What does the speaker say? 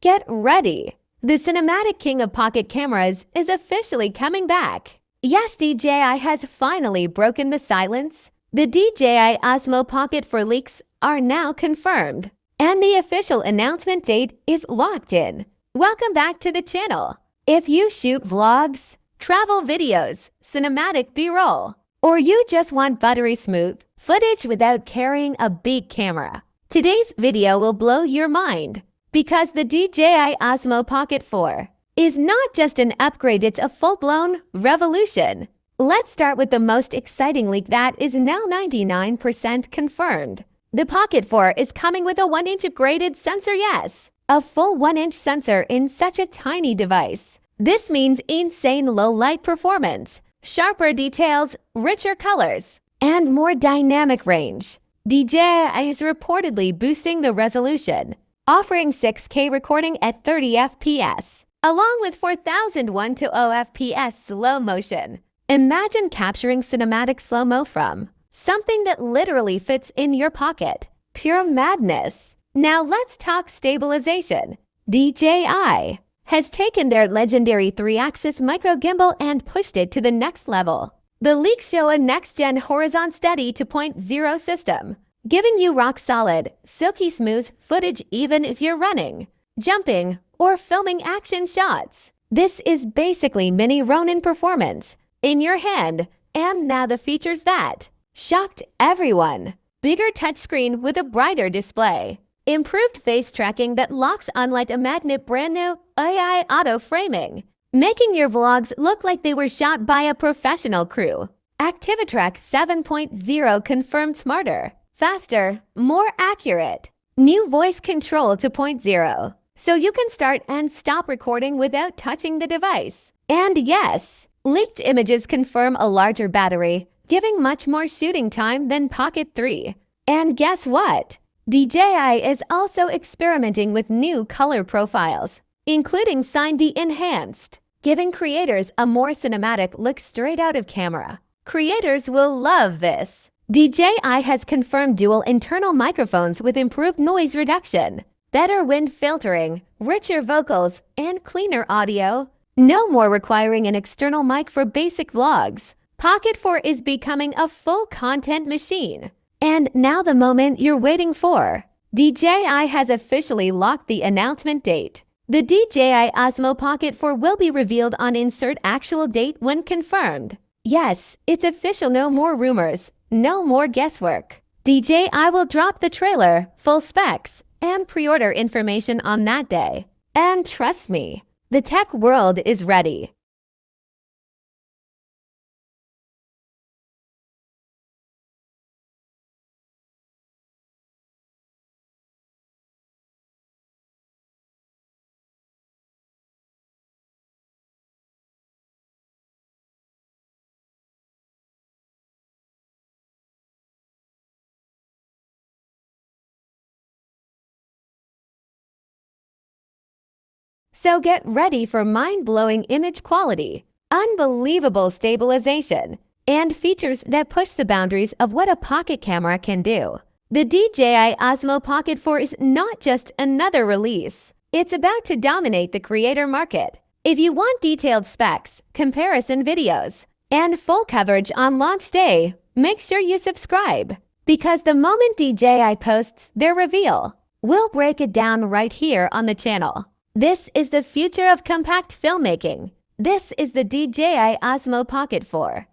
Get ready! The cinematic king of pocket cameras is officially coming back. Yes, DJI has finally broken the silence. The DJI Osmo Pocket 4 leaks are now confirmed, and the official announcement date is locked in. Welcome back to the channel. If you shoot vlogs, travel videos, cinematic B-roll, or you just want buttery smooth footage without carrying a big camera, today's video will blow your mind. Because the DJI Osmo Pocket 4 is not just an upgrade, it's a full-blown revolution. Let's start with the most exciting leak that is now 99% confirmed. The Pocket 4 is coming with a 1-inch upgraded sensor, yes! A full 1-inch sensor in such a tiny device. This means insane low light performance, sharper details, richer colors, and more dynamic range. DJI is reportedly boosting the resolution, offering 6K recording at 30 FPS, along with 4001 FPS slow motion. Imagine capturing cinematic slow-mo from something that literally fits in your pocket. Pure madness. Now let's talk stabilization. DJI has taken their legendary 3-axis micro gimbal and pushed it to the next level. The leaks show a next-gen horizon steady 2.0 system, giving you rock-solid, silky smooth footage even if you're running, jumping, or filming action shots. This is basically mini Ronin performance in your hand, and now the features that shocked everyone. Bigger touchscreen with a brighter display, improved face tracking that locks on like a magnet, brand new AI auto framing, making your vlogs look like they were shot by a professional crew. ActiviTrack 7.0 confirmed smarter, faster, more accurate. New voice control 2.0, so you can start and stop recording without touching the device. And yes, leaked images confirm a larger battery, giving much more shooting time than Pocket 3. And guess what? DJI is also experimenting with new color profiles, including Sign the Enhanced, giving creators a more cinematic look straight out of camera. Creators will love this. DJI has confirmed dual internal microphones with improved noise reduction, better wind filtering, richer vocals, and cleaner audio. No more requiring an external mic for basic vlogs. Pocket 4 is becoming a full content machine. And now the moment you're waiting for. DJI has officially locked the announcement date. The DJI Osmo Pocket 4 will be revealed on insert actual date when confirmed. Yes, it's official, no more rumors. No more guesswork. DJI will drop the trailer, full specs, and pre-order information on that day. And trust me, the tech world is ready. So get ready for mind-blowing image quality, unbelievable stabilization, and features that push the boundaries of what a pocket camera can do. The DJI Osmo Pocket 4 is not just another release. It's about to dominate the creator market. If you want detailed specs, comparison videos, and full coverage on launch day, make sure you subscribe. Because the moment DJI posts their reveal, we'll break it down right here on the channel. This is the future of compact filmmaking. This is the DJI Osmo Pocket 4.